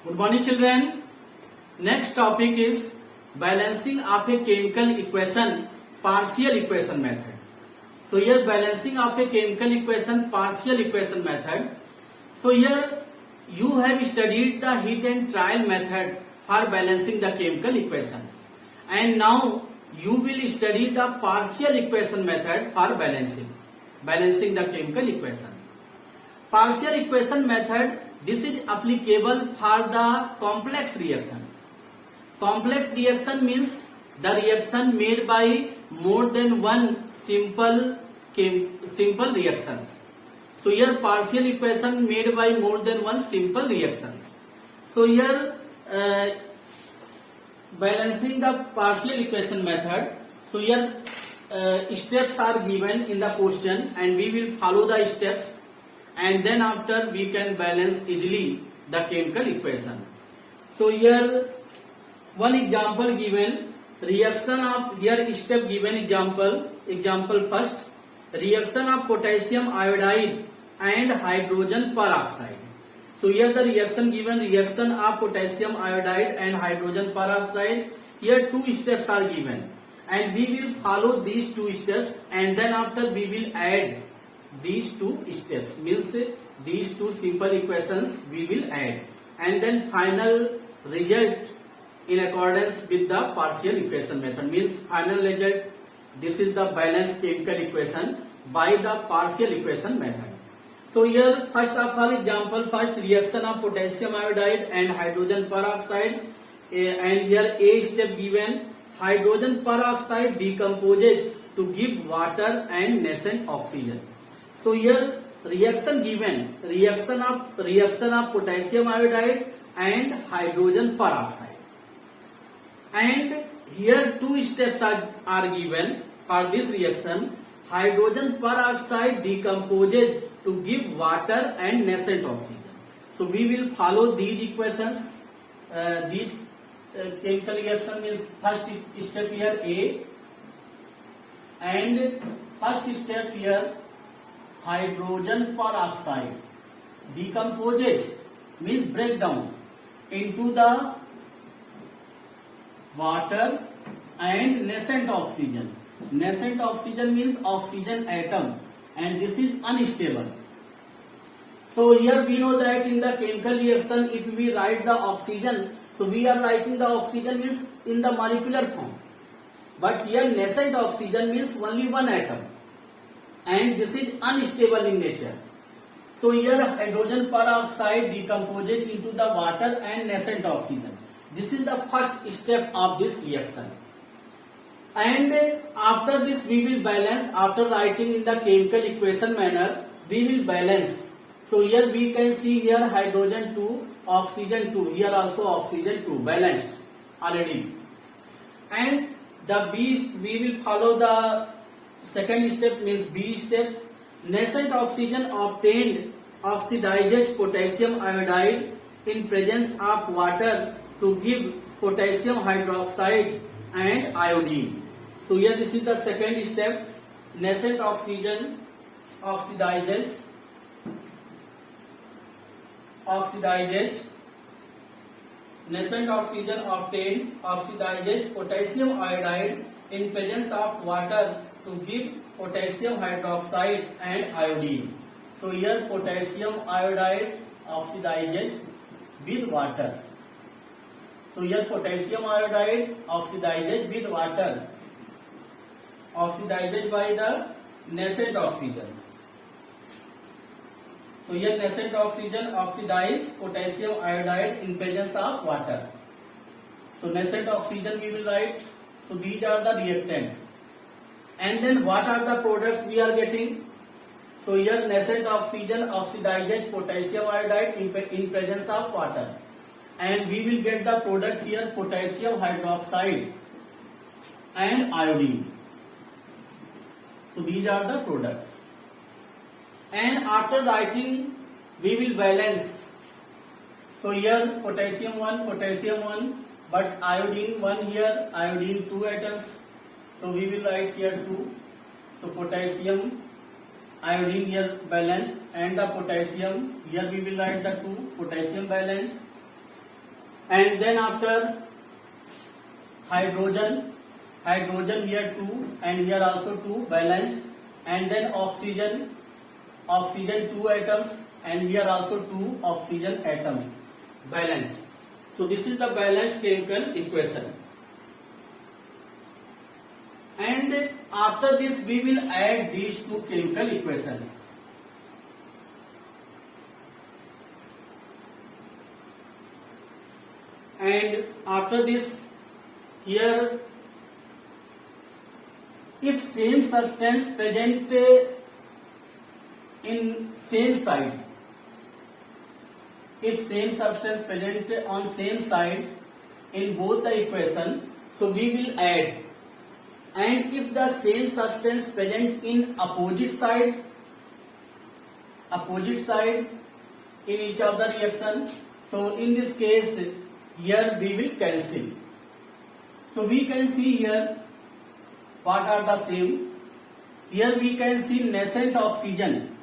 Good morning, children. Next topic is balancing of a chemical equation, partial equation method. So here balancing of a chemical equation, partial equation method. So here you have studied the heat and trial method for balancing the chemical equation, and now you will study the partial equation method for balancing the chemical equation. Partial equation method, this is applicable for the complex reaction. Complex reaction means the reaction made by more than one simple reactions. So here partial equation made by more than one simple reactions. So here balancing the partial equation method. So here steps are given in the question, and we will follow the steps, and then after we can balance easily the chemical equation. So here one example given, reaction of, here step given example first, reaction of potassium iodide and hydrogen peroxide. So here the reaction given, reaction of potassium iodide and hydrogen peroxide. Here two steps are given, and we will follow these two steps, and then after we will add these two steps, means these two simple equations we will add, and then final result in accordance with the partial equation method, means final result, this is the balanced chemical equation by the partial equation method. So here first of all example first, reaction of potassium iodide and hydrogen peroxide, and here A step given, hydrogen peroxide decomposes to give water and nascent oxygen. So here reaction given, reaction of potassium iodide and hydrogen peroxide, and here two steps are given for this reaction. Hydrogen peroxide decomposes to give water and nascent oxygen. So we will follow these equations. This chemical reaction means first step here A, and first step here hydrogen peroxide decomposes means breakdown into the water and nascent oxygen. Nascent oxygen means oxygen atom, and this is unstable. So here we know that in the chemical reaction, if we write the oxygen, so we are writing the oxygen means in the molecular form, but here nascent oxygen means only one atom, and this is unstable in nature. So here hydrogen peroxide decomposes into the water and nascent oxygen. This is the first step of this reaction, and after this we will balance. After writing in the chemical equation manner, we will balance. So here we can see here hydrogen 2, oxygen 2, here also oxygen 2, balanced already. And the B, we will follow the second step, means B step. Nascent oxygen obtained oxidizes potassium iodide in presence of water to give potassium hydroxide and iodine. So here this is the second step. Nascent oxygen oxidizes nascent oxygen obtained oxidizes potassium iodide in presence of water to give potassium hydroxide and iodine. So here potassium iodide oxidizes with water. So here potassium iodide oxidizes with water, oxidized by the nascent oxygen. So here nascent oxygen oxidizes potassium iodide in presence of water. So nascent oxygen we will write. So these are the reactant. And then what are the products we are getting? So here nascent oxygen oxidizes potassium iodide in presence of water, and we will get the product here potassium hydroxide and iodine. So these are the products. And after writing we will balance. So here potassium 1, but iodine 1 here, iodine 2 atoms. So we will write here 2. So potassium iodine here balanced, and the potassium here we will write the 2 potassium balanced, and then after hydrogen here 2 and here also 2 balanced, and then oxygen 2 atoms and here also 2 oxygen atoms balanced. So this is the balanced chemical equation. And after this we will add these two chemical equations. And after this, here if same substance present in same side, if same substance present on same side in both the equation, so we will add. And if the same substance present in opposite side in each of the reaction, so in this case here we will cancel. So we can see here what are the same. Here we can see nascent oxygen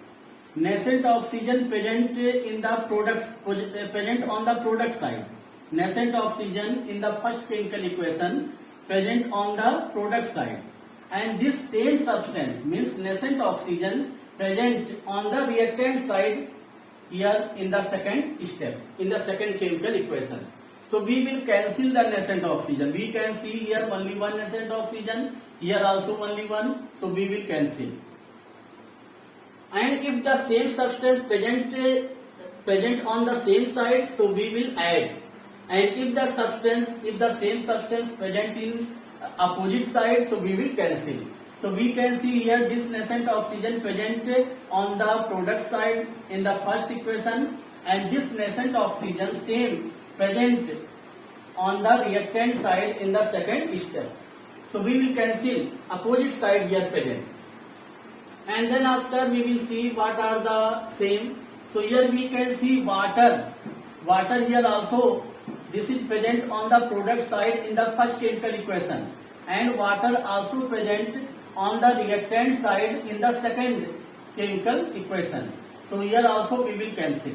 present in the products, present on the product side. Nascent oxygen in the first chemical equation present on the product side, and this same substance means nascent oxygen present on the reactant side here in the second step, in the second chemical equation. So we will cancel the nascent oxygen. We can see here only one nascent oxygen, here also only one, so we will cancel. And if the same substance present on the same side, so we will add. And if the same substance present in opposite side, so we will cancel. So we can see here this nascent oxygen present on the product side in the first equation, and this nascent oxygen same present on the reactant side in the second step. So we will cancel opposite side here present. And then after we will see what are the same. So here we can see water here also. This is present on the product side in the first chemical equation, and water also present on the reactant side in the second chemical equation. So here also we will cancel.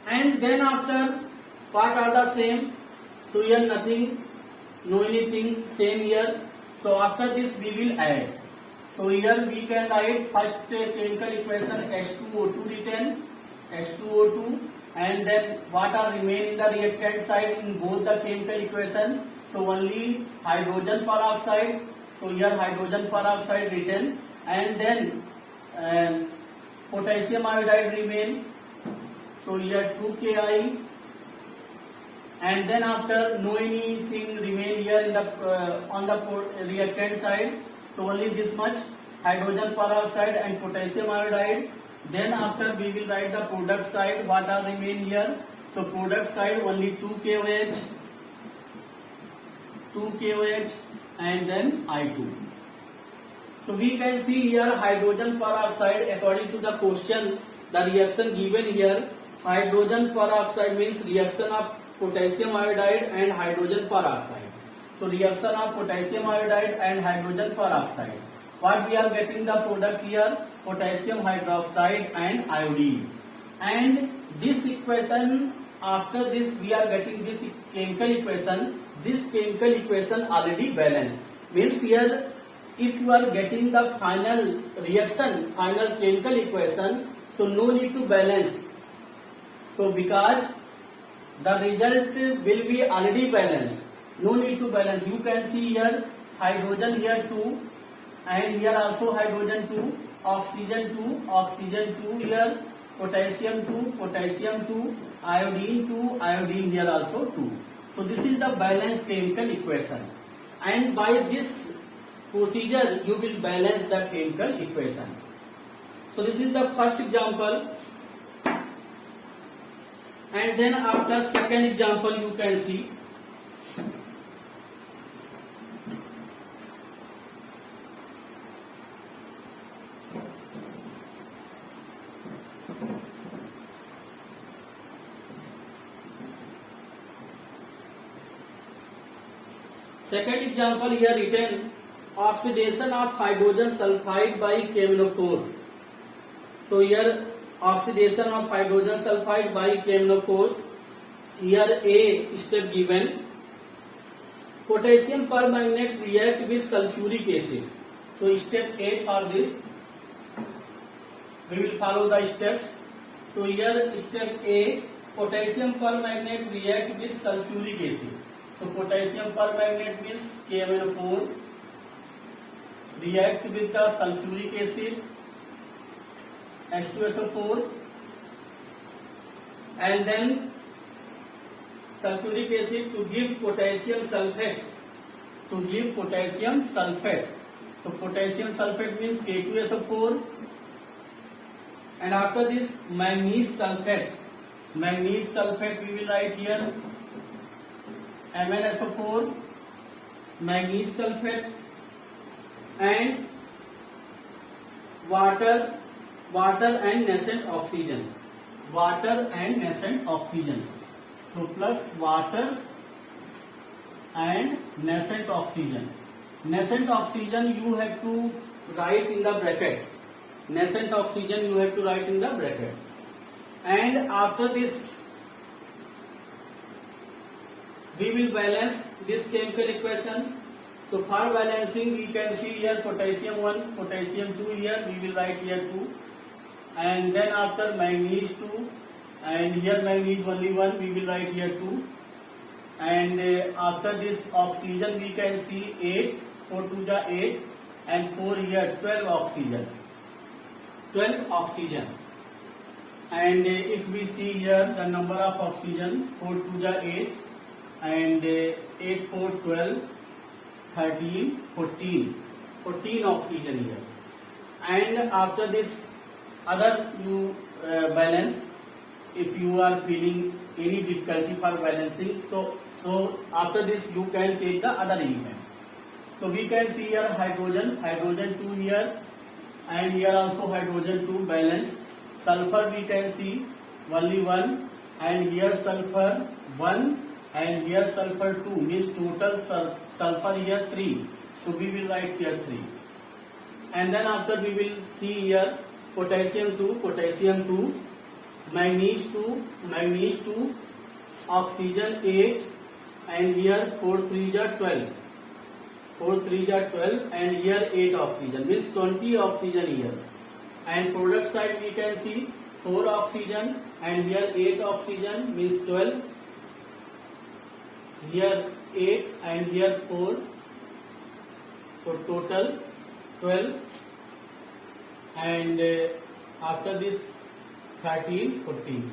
And then after what are the same? So here nothing, no anything, same here. So after this we will add. So here we can write first chemical equation H2O2 written, H2O2, and then what are remain in the reactant side in both the chemical equation. So only hydrogen peroxide. So here hydrogen peroxide written, and then potassium iodide remain. So here 2Ki, and then after no anything remain here in the on the reactant side. So only this much, hydrogen peroxide and potassium iodide. Then after we will write the product side, what are remain here. So product side only 2KOH, and then I2. So we can see here hydrogen peroxide according to the question, the reaction given here. Hydrogen peroxide means reaction of potassium iodide and hydrogen peroxide. So reaction of potassium iodide and hydrogen peroxide. What we are getting the product here? Potassium hydroxide and iodine. And this equation, after this we are getting this chemical equation. This chemical equation already balanced. Means here if you are getting the final reaction, final chemical equation, so no need to balance. So because the result will be already balanced, no need to balance. You can see here hydrogen here 2, and here also hydrogen 2, oxygen 2 here, potassium 2, iodine 2, iodine here also 2. So this is the balanced chemical equation, and by this procedure you will balance the chemical equation. So this is the first example. And then after second example you can see. Second example here written, oxidation of hydrogen sulfide by Cheminocor. So here oxidation of hydrogen sulfide by KMnO4. Here A step given. Potassium permanganate react with sulfuric acid. So step A for this. We will follow the steps. So here step A, potassium permanganate react with sulfuric acid. So potassium permanganate means KMnO4 react with the sulfuric acid H2SO4, and then sulfuric acid to give potassium sulfate. To give potassium sulfate. So potassium sulfate means K2SO4, and after this manganese sulfate. Manganese sulfate we will write here MnSO4, manganese sulfate, and water and nascent oxygen. Water and nascent oxygen. So plus water and nascent oxygen. Nascent oxygen you have to write in the bracket. Nascent oxygen you have to write in the bracket. And after this we will balance this chemical equation. So for balancing we can see here potassium 1, potassium 2 here, we will write here 2, and then after manganese 2, and here manganese only 1, we will write here 2, and after this oxygen we can see 8, 4 2 is 8, and 4 here 12 oxygen. 12 oxygen. And if we see here the number of oxygen, 4 2 is 8, and 8 4 12, 13 14, 14 oxygen here. And after this other you balance, if you are feeling any difficulty for balancing, so after this you can take the other element. So we can see here hydrogen 2 here, and here also hydrogen 2 balanced. Sulfur we can see only 1, and here sulfur 1, and here sulfur 2, means total sulfur here 3. So we will write here 3. And then after we will see here potassium 2, manganese 2, oxygen 8, and here 4 3 is 12. 4 3 is 12, and here 8 oxygen, means 20 oxygen here. And product side we can see 4 oxygen, and here 8 oxygen, means 12. Here 8 and here 4, so total 12, and after this 13 14.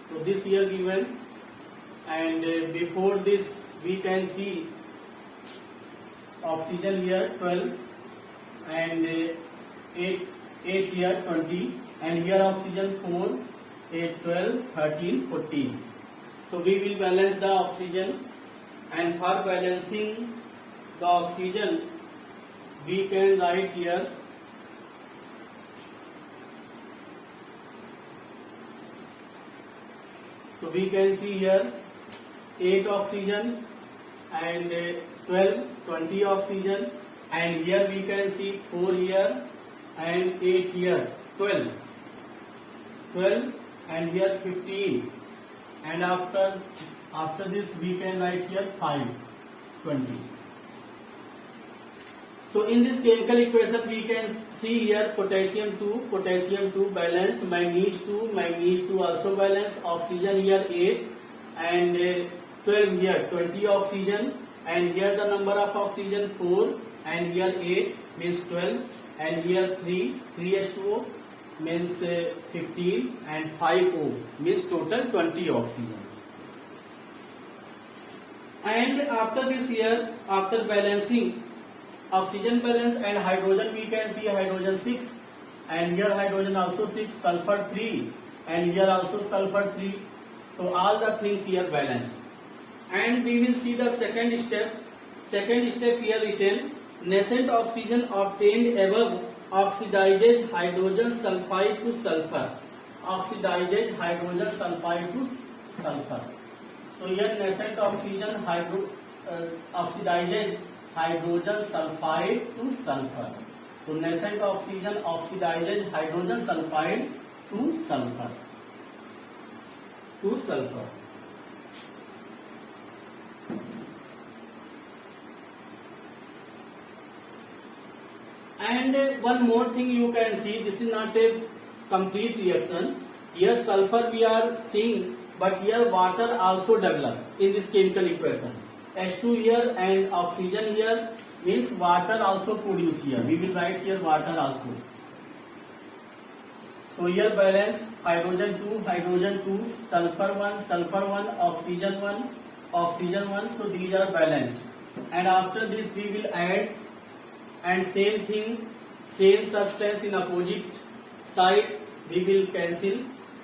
So this here given, and before this we can see oxygen here 12, and 8 here 20, and here oxygen 4, 8 12 13 14. So we will balance the oxygen, and for balancing the oxygen we can write here so we can see here 8 oxygen and 20 oxygen, and here we can see 4 here and 8 here 12, and here 15. And after this we can write here 5 20. So in this chemical equation we can see here potassium 2 balanced, manganese 2 also balanced, oxygen here 8, and 12 here 20 oxygen, and here the number of oxygen 4, and here 8 means 12, and here 3 H2O means 15, and 5O means total 20 oxygen. And after this here, after balancing oxygen balance and hydrogen, we can see hydrogen 6, and here hydrogen also 6, sulfur 3, and here also sulfur 3. So all the things here balanced. And we will see the second step. Second step here written, nascent oxygen obtained above oxidizes hydrogen sulfide to sulfur. Oxidizes hydrogen sulfide to sulfur. So here nascent oxygen oxidizes hydrogen sulfide to sulfur. So nascent oxygen oxidizes hydrogen sulfide to sulfur. And one more thing you can see, this is not a complete reaction. Here sulfur we are seeing, but here water also develop in this chemical equation. H2 here and oxygen here means water also produced here. We will write here water also. So here balance hydrogen 2, sulfur 1, oxygen 1. So these are balanced. And after this we will add, and same thing, same substance in opposite side we will cancel,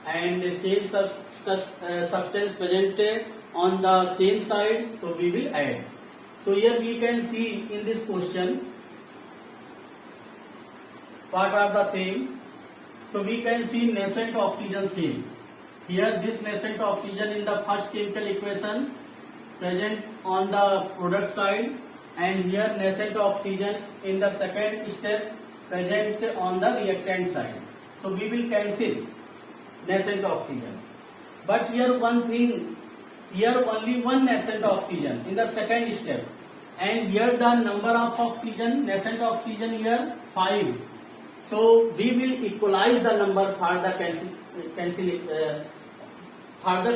and the same substance presented on the same side, so we will add. So here we can see in this question what are the same. So we can see nascent oxygen same. Here this nascent oxygen in the first chemical equation present on the product side, and here nascent oxygen in the second step present on the reactant side. So we will cancel nascent oxygen. But here one thing, here only one nascent oxygen in the second step, and here the number of oxygen, nascent oxygen here 5. So we will equalize the number for the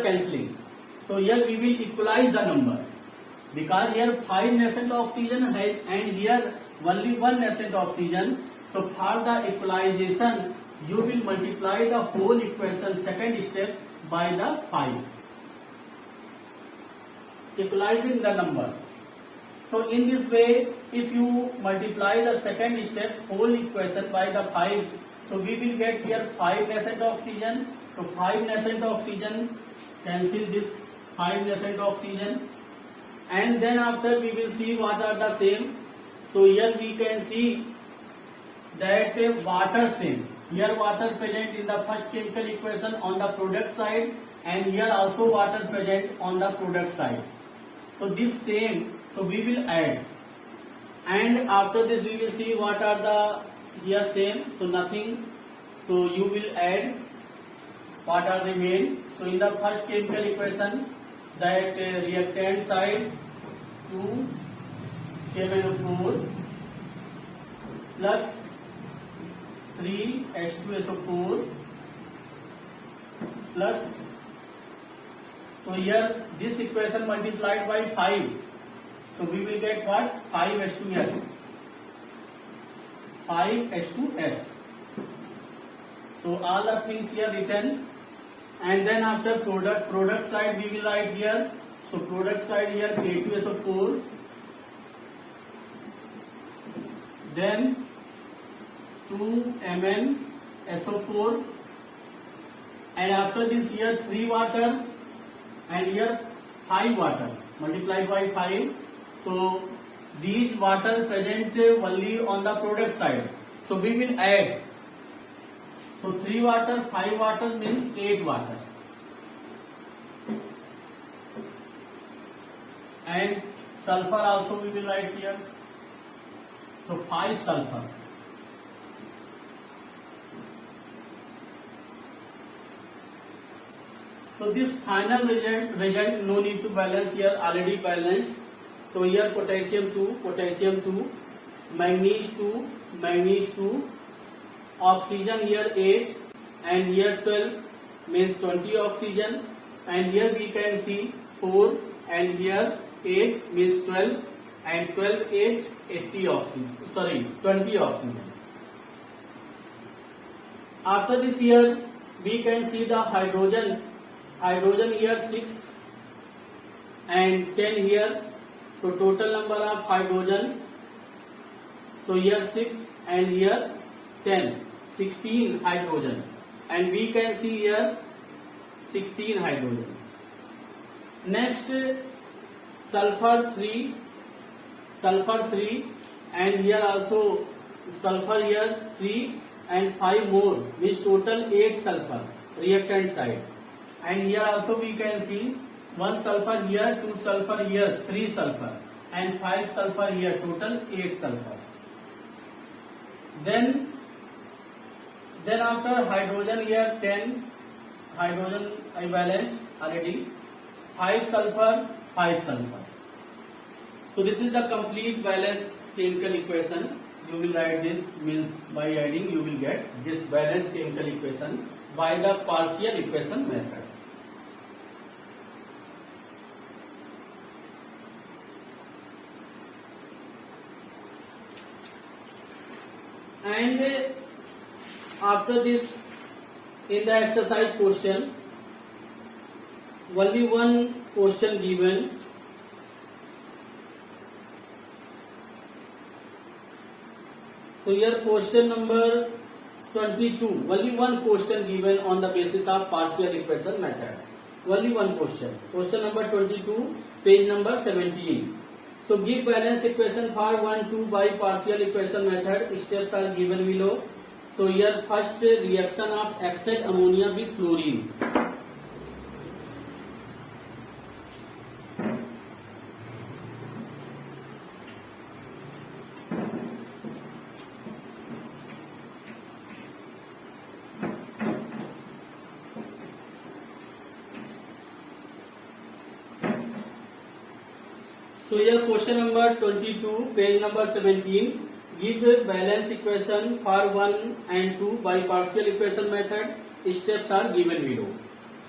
cancelling. So here we will equalize the number, because here 5 nascent oxygen and here only one nascent oxygen. So for the equalization, you will multiply the whole equation second step by the 5, equalizing the number. So in this way, if you multiply the second step whole equation by the 5, so we will get here 5 nascent oxygen. So 5 nascent oxygen, cancel this 5 nascent oxygen, and then after we will see what are the same. So here we can see that water same. Here water present in the first chemical equation on the product side, and here also water present on the product side. So this same, so we will add, and after this we will see what are the here same. So nothing, so you will add what are remain. So in the first chemical equation, that reactant side 2 KMnO4 plus 3 H2SO4 plus, so here this equation multiplied by 5, so we will get what? 5H2S. So all the things here written, and then after product side we will write here. So product side here K2SO4, then 2MnSO4, and after this here 3 water, and here 5 water multiplied by 5. So these water present only on the product side, so we will add. So 3 water, 5 water means 8 water, and sulfur also we will write here. So 5 sulfur. So this final result no need to balance, here already balanced. So here potassium 2, manganese 2, oxygen here 8, and here 12 means 20 oxygen, and here we can see 4, and here 8 means 12, and 12, 8, 80 oxygen, 20 oxygen. After this here we can see the hydrogen here 6 and 10 here. So total number of hydrogen, so here 6 and here 10, 16 hydrogen, and we can see here 16 hydrogen. Next sulfur 3, and here also sulfur here 3 and 5 more, means total 8 sulfur reactant side. And here also we can see 1 sulfur here, 2 sulfur here, 3 sulfur, and 5 sulfur here, total 8 sulfur. Then after hydrogen here 10 hydrogen I valence already, 5 sulfur, 5 sulfur. So this is the complete valence chemical equation. You will write this, means by adding you will get this balanced chemical equation by the partial equation method. And after this, in the exercise question, only one question given. So here question number 22, only one question given on the basis of partial equation method. Only one question. Question number 22, page number 17. So give balance equation for 1, 2 by partial equation method. Steps are given below. So here first reaction of exit ammonia with chlorine. So here question number 22, page number 17. Give a balance equation for 1 and 2 by partial equation method. Steps are given below.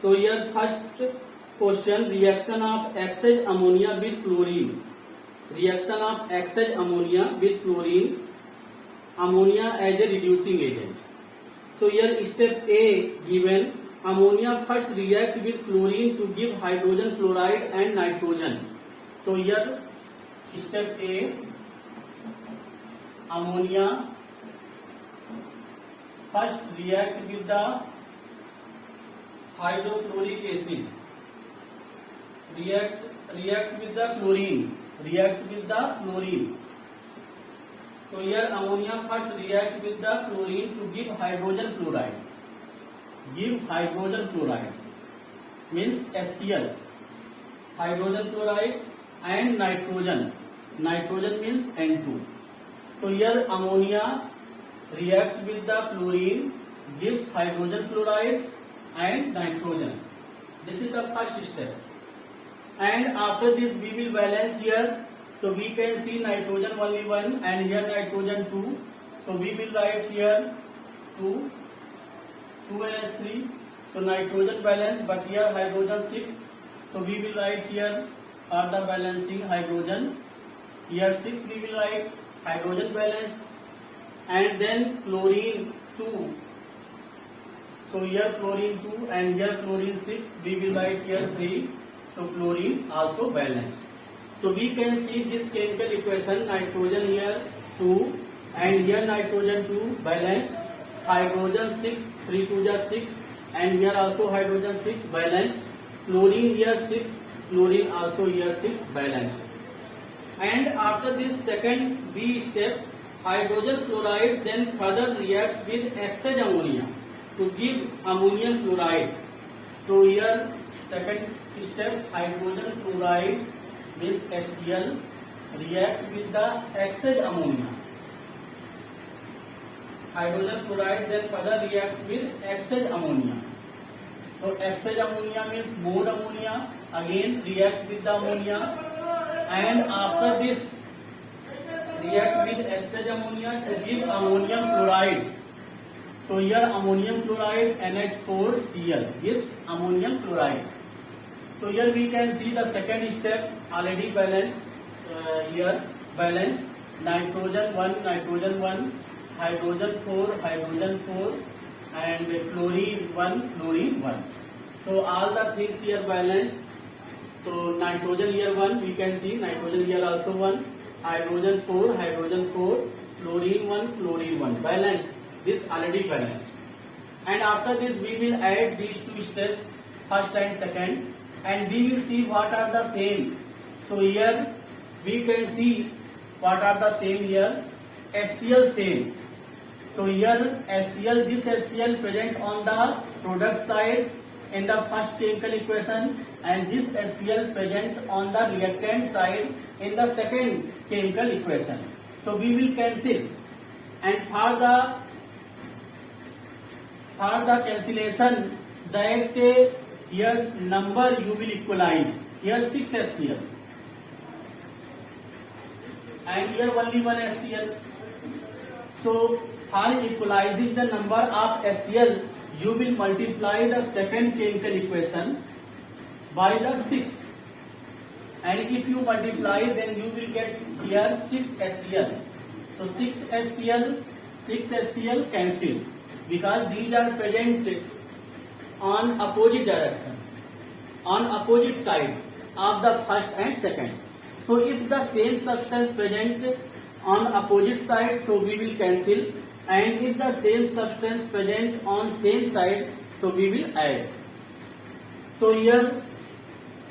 So here first question, reaction of exit ammonia with chlorine. Reaction of exit ammonia with chlorine. Ammonia as a reducing agent. So here step A given, ammonia first react with chlorine to give hydrogen chloride and nitrogen. So here step A, ammonia first react with the hydrochloric acid, reacts with the chlorine, So here ammonia first react with the chlorine to give hydrogen chloride. Means HCl, hydrogen chloride and nitrogen. Nitrogen means N2. So here ammonia reacts with the chlorine, gives hydrogen chloride and nitrogen. This is the first step. And after this we will balance here. So we can see nitrogen only 1 and here nitrogen 2. So we will write here 2 NH3. So nitrogen balance, but here hydrogen 6. So we will write here for the balancing hydrogen. Here 6 we will write hydrogen balanced, and then chlorine 2. So here chlorine 2 and here chlorine 6. We will write here 3. So chlorine also balanced. So we can see this chemical equation, nitrogen here 2 and here nitrogen 2 balanced, hydrogen 6, 3 2 are 6, and here also hydrogen 6 balanced, chlorine here 6, chlorine also here 6 balanced. And after this second B step, hydrogen chloride then further reacts with exit ammonia to give ammonium chloride. So here second step, hydrogen chloride means HCl react with the exit ammonia. Hydrogen chloride then further reacts with exit ammonia. So exit ammonia means more ammonia, again react with the ammonia, and after this react with exit ammonia to give ammonium chloride. So here ammonium chloride NH4Cl gives ammonium chloride. So here we can see the second step already balanced. Here balanced nitrogen 1, hydrogen 4, and chlorine 1. So all the things here balanced. So nitrogen here 1, we can see nitrogen here also 1, hydrogen 4, chlorine 1, balanced. This already balanced. And after this we will add these two steps, first and second, and we will see what are the same. So here we can see what are the same here. HCl same. So here HCl, this HCl present on the product side in the first chemical equation, and this HCl present on the reactant side in the second chemical equation. So we will cancel and for the cancellation that here number you will equalize. Here 6 HCl and here only 1 HCl. So for equalizing the number of HCl, you will multiply the second chemical equation by the 6. And if you multiply, then you will get here 6 HCl. So 6 HCl cancelled because these are present on opposite direction, on opposite side of the first and second. So if the same substance present on opposite side, so we will cancel, and if the same substance present on same side, so we will add. So here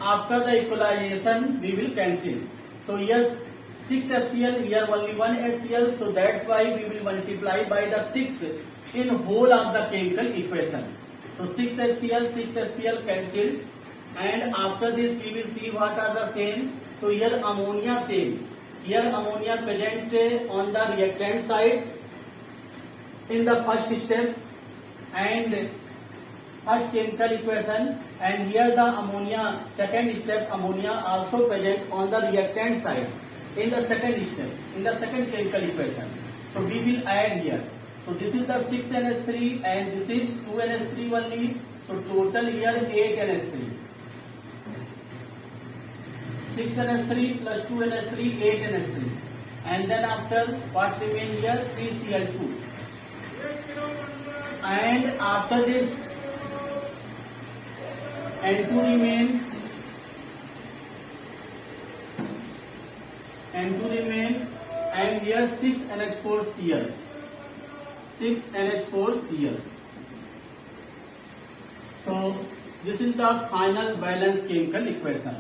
after the equalization we will cancel. So here 6 HCl, here only 1 HCl, so that's why we will multiply by the 6 in whole of the chemical equation. So 6 HCl cancelled, and after this we will see what are the same. So here ammonia same. Here ammonia present on the reactant side in the first step and first chemical equation, and here the ammonia second step ammonia also present on the reactant side in the second step, in the second chemical equation. So we will add here. So this is the 6 NH3 and this is 2 NH3 only. So total here 8 NH3. 6 NH3 plus 2 NH3, 8 NH3. And then after what remain here? 3 Cl2. And after this N2 remain. And here 6 NH4Cl. 6 NH4Cl. So this is the final balanced chemical equation.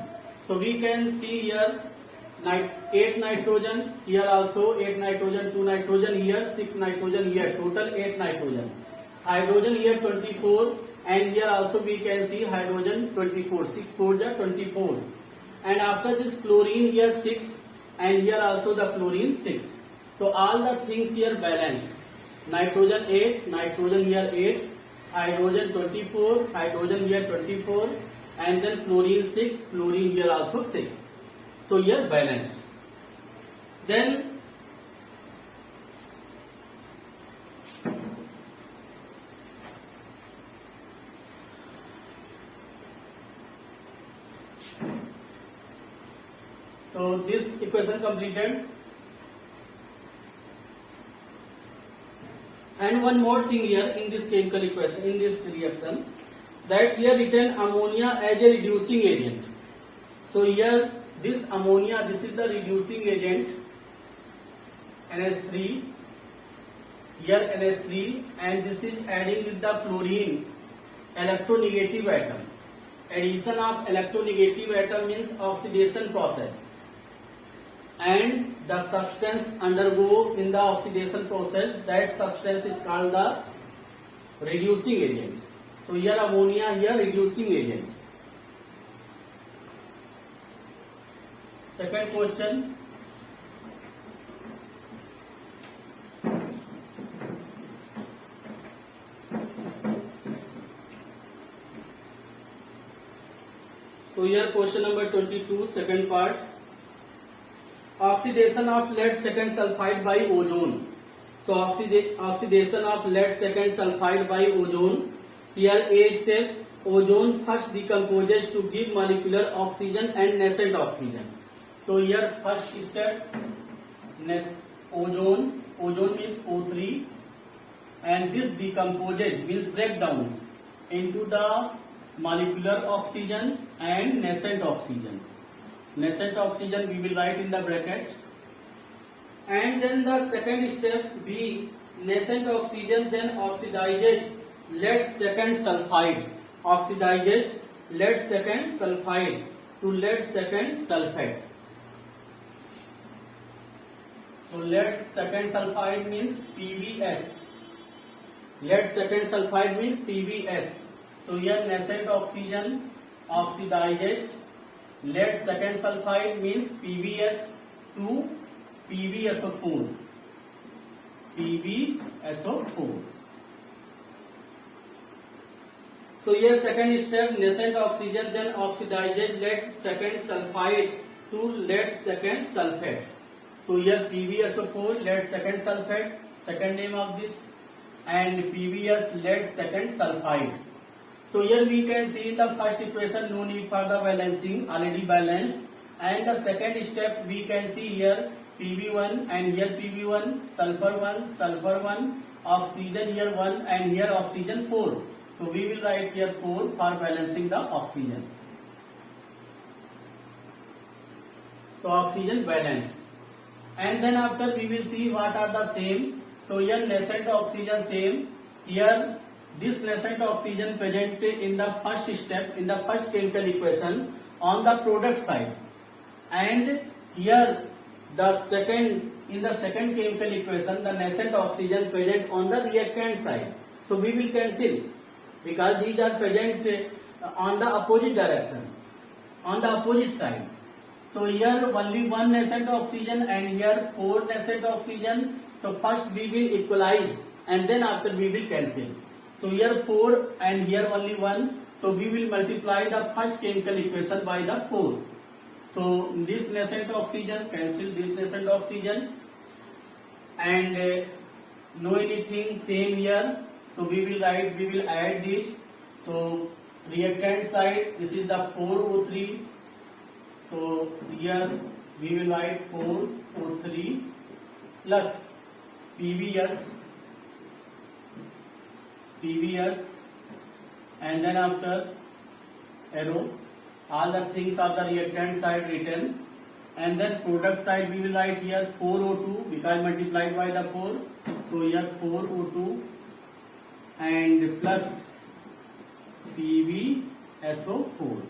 So we can see here 8 nitrogen, here also 8 nitrogen, 2 nitrogen, here 6 nitrogen, here total 8 nitrogen. Hydrogen here 24, and here also we can see hydrogen 24, 6 4 is 24. And after this chlorine here 6, and here also the chlorine 6. So all the things here balanced. Nitrogen 8, nitrogen here 8, hydrogen 24, hydrogen here 24, and then chlorine 6, chlorine here also 6. So here balanced. Then so this equation completed. And one more thing here in this chemical equation, in this reaction, that here written ammonia as a reducing agent. So here this ammonia, this is the reducing agent, NH3, here NH3, and this is adding with the chlorine, electronegative atom. Addition of electronegative atom means oxidation process, and the substance undergo in the oxidation process, that substance is called the reducing agent. So here ammonia, here reducing agent. Second question. So here question number 22, second part. Oxidation of lead second sulfide by ozone. So oxidation of lead second sulfide by ozone. Here A step, ozone first decomposes to give molecular oxygen and nascent oxygen. So here first step, ozone means O3, and this decomposes means breakdown into the molecular oxygen and nascent oxygen. Nascent oxygen we will write in the bracket. And then the second step B, nascent oxygen then oxidizes lead second sulfide. Oxidizes lead second sulfide to lead second sulfate. So lead second sulfide means PbS. Lead second sulfide means PbS. So here nascent oxygen oxidizes lead second sulfide means PbS to PbSO4. PbSO4. So here second step, nascent oxygen then oxidizes lead second sulfide to lead second sulfate. So here PbSO4 lead second sulfate, second name of this, and PbS lead second sulfide. So here we can see in the first equation no need for the balancing, already balanced, and the second step we can see here Pb1 and here Pb1, sulfur 1, oxygen here 1 and here oxygen 4. So we will write here 4 for balancing the oxygen. So oxygen balanced. And then after we will see what are the same. So here nascent oxygen same. Here this nascent oxygen present in the first step, in the first chemical equation on the product side. And here the second, in the second chemical equation, the nascent oxygen present on the reactant side. So we will cancel because these are present on the opposite direction, on the opposite side. So here only one nascent oxygen and here 4 nascent oxygen. So first we will equalize and then after we will cancel. So here 4 and here only 1. So we will multiply the first chemical equation by the 4. So this nascent oxygen cancel this nascent oxygen and no anything same here. So we will write, we will add this. So reactant side, this is the 4O3. So here we will write 4O3 plus PbS, and then after arrow, all the things of the reactant side written, and then product side we will write here 4O2 because multiplied by the 4. So here 4O2 and plus PbSO4.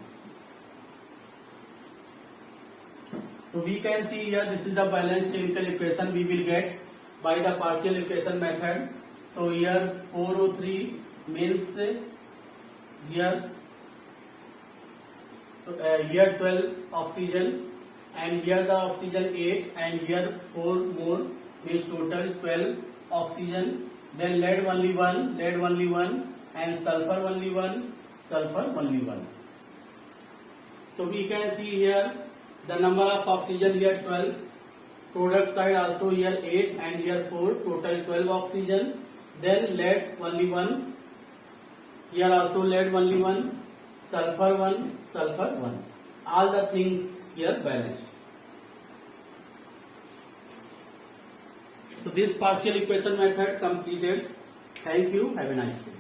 So we can see here this is the balanced chemical equation we will get by the partial equation method. So here 4O3 means here 12 oxygen and here the oxygen 8 and here 4 more means total 12 oxygen. Then lead only 1 and sulfur only 1. So we can see here the number of oxygen here 12, product side also here 8 and here 4, total 12 oxygen. Then lead only 1, here also lead only 1, sulfur 1. All the things here balanced. So this partial equation method completed. Thank you. Have a nice day.